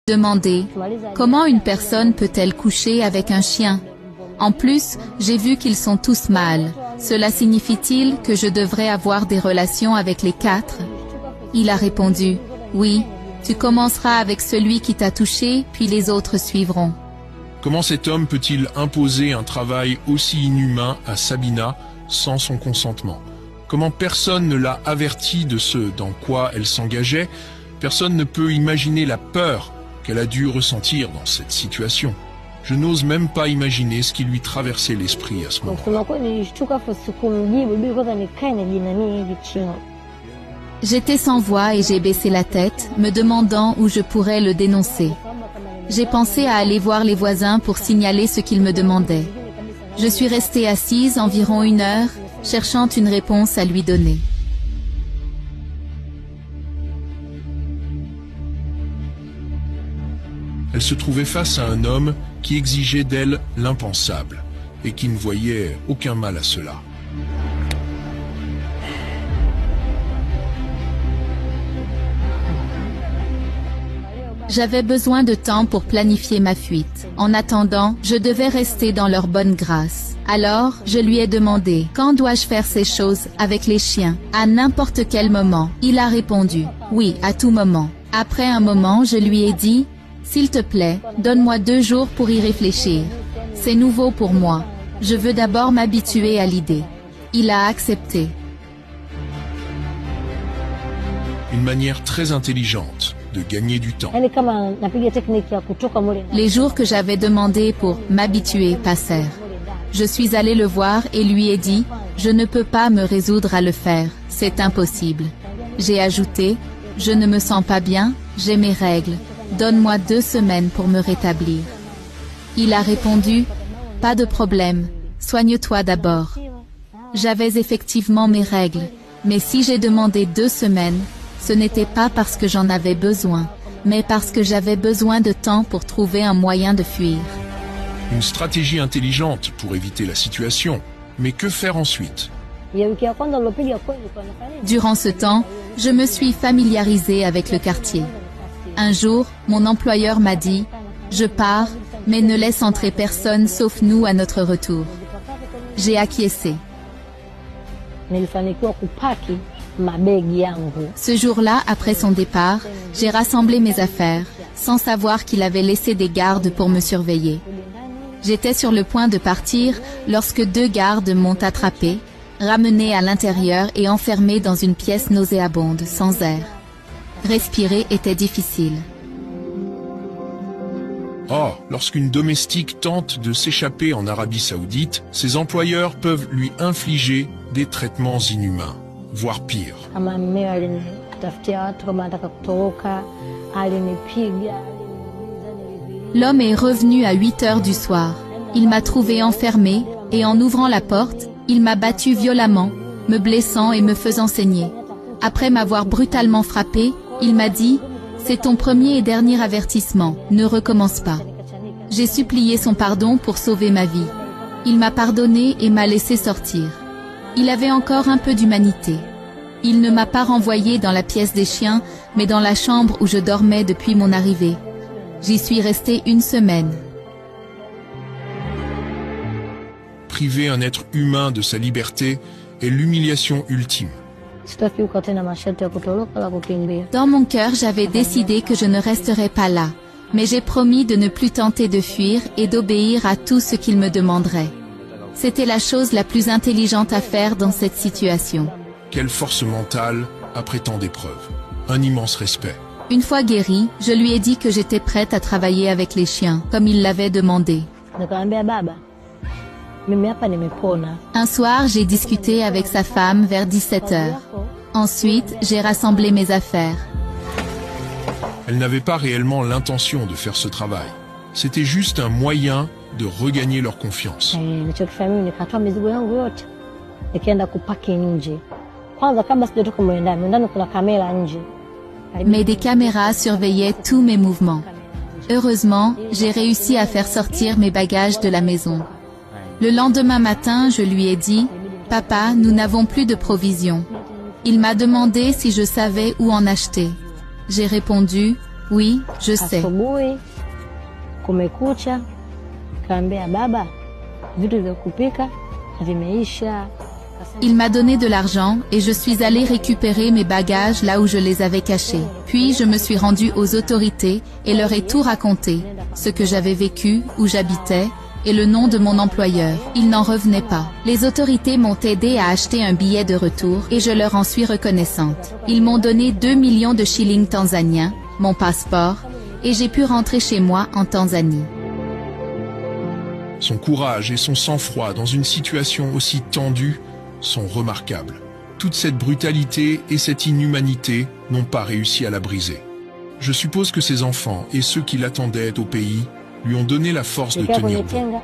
demandé, comment une personne peut-elle coucher avec un chien? En plus, j'ai vu qu'ils sont tous mâles. Cela signifie-t-il que je devrais avoir des relations avec les 4? Il a répondu, oui, tu commenceras avec celui qui t'a touché, puis les autres suivront. Comment cet homme peut-il imposer un travail aussi inhumain à Sabina sans son consentement? Comment personne ne l'a averti de ce dans quoi elle s'engageait? Personne ne peut imaginer la peur qu'elle a dû ressentir dans cette situation. Je n'ose même pas imaginer ce qui lui traversait l'esprit à ce moment. J'étais sans voix et j'ai baissé la tête, me demandant où je pourrais le dénoncer. J'ai pensé à aller voir les voisins pour signaler ce qu'ils me demandaient. Je suis restée assise environ 1 heure, cherchant une réponse à lui donner. Elle se trouvait face à un homme qui exigeait d'elle l'impensable et qui ne voyait aucun mal à cela. J'avais besoin de temps pour planifier ma fuite. En attendant, je devais rester dans leur bonne grâce. Alors, je lui ai demandé, quand dois-je faire ces choses avec les chiens? À n'importe quel moment. Il a répondu, oui, à tout moment. Après un moment, je lui ai dit, s'il te plaît, donne-moi 2 jours pour y réfléchir. C'est nouveau pour moi. Je veux d'abord m'habituer à l'idée. Il a accepté. Une manière très intelligente de gagner du temps. Les jours que j'avais demandé pour m'habituer passèrent. Je suis allée le voir et lui ai dit, je ne peux pas me résoudre à le faire, c'est impossible. J'ai ajouté, je ne me sens pas bien, j'ai mes règles. Donne-moi 2 semaines pour me rétablir. Il a répondu, pas de problème, soigne-toi d'abord. J'avais effectivement mes règles, mais si j'ai demandé 2 semaines, ce n'était pas parce que j'en avais besoin, mais parce que j'avais besoin de temps pour trouver un moyen de fuir. Une stratégie intelligente pour éviter la situation, mais que faire ensuite? Durant ce temps, je me suis familiarisée avec le quartier. Un jour, mon employeur m'a dit, je pars, mais ne laisse entrer personne sauf nous à notre retour. J'ai acquiescé. Ce jour-là, après son départ, j'ai rassemblé mes affaires, sans savoir qu'il avait laissé des gardes pour me surveiller. J'étais sur le point de partir lorsque 2 gardes m'ont attrapé, ramené à l'intérieur et enfermé dans une pièce nauséabonde, sans air. Respirer était difficile. Oh, lorsqu'une domestique tente de s'échapper en Arabie Saoudite, ses employeurs peuvent lui infliger des traitements inhumains, voire pire. L'homme est revenu à 8 heures du soir. Il m'a trouvé enfermé, et en ouvrant la porte, il m'a battu violemment, me blessant et me faisant saigner. Après m'avoir brutalement frappé, il m'a dit, c'est ton premier et dernier avertissement, ne recommence pas. J'ai supplié son pardon pour sauver ma vie. Il m'a pardonné et m'a laissé sortir. Il avait encore un peu d'humanité. Il ne m'a pas renvoyé dans la pièce des chiens, mais dans la chambre où je dormais depuis mon arrivée. J'y suis restée 1 semaine. Priver un être humain de sa liberté est l'humiliation ultime. Dans mon cœur, j'avais décidé que je ne resterais pas là, mais j'ai promis de ne plus tenter de fuir et d'obéir à tout ce qu'il me demanderait. C'était la chose la plus intelligente à faire dans cette situation. Quelle force mentale après tant d'épreuves. Un immense respect. Une fois guérie, je lui ai dit que j'étais prête à travailler avec les chiens, comme il l'avait demandé. Un soir, j'ai discuté avec sa femme vers 17 heures. Ensuite, j'ai rassemblé mes affaires. Elle n'avait pas réellement l'intention de faire ce travail. C'était juste un moyen de regagner leur confiance. Mais des caméras surveillaient tous mes mouvements. Heureusement, j'ai réussi à faire sortir mes bagages de la maison. Le lendemain matin, je lui ai dit, « Papa, nous n'avons plus de provisions. » Il m'a demandé si je savais où en acheter. J'ai répondu, « Oui, je sais. Asubuhi kumekucha, kaambia baba, vitu vya kupika vimeisha. Il m'a donné de l'argent et je suis allée récupérer mes bagages là où je les avais cachés. Puis je me suis rendue aux autorités et leur ai tout raconté, ce que j'avais vécu, où j'habitais, et le nom de mon employeur. Ils n'en revenaient pas. Les autorités m'ont aidé à acheter un billet de retour et je leur en suis reconnaissante. Ils m'ont donné 2 millions de shillings tanzaniens, mon passeport, et j'ai pu rentrer chez moi en Tanzanie. Son courage et son sang-froid dans une situation aussi tendue sont remarquables. Toute cette brutalité et cette inhumanité n'ont pas réussi à la briser. Je suppose que ses enfants et ceux qui l'attendaient au pays lui ont donné la force de tenir bon.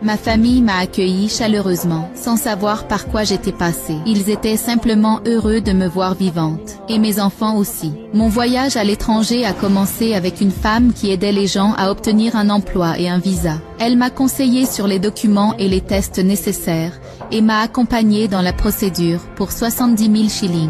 Ma famille m'a accueilli chaleureusement, sans savoir par quoi j'étais passée. Ils étaient simplement heureux de me voir vivante. Et mes enfants aussi. Mon voyage à l'étranger a commencé avec une femme qui aidait les gens à obtenir un emploi et un visa. Elle m'a conseillé sur les documents et les tests nécessaires, et m'a accompagnée dans la procédure pour 70 000 shillings.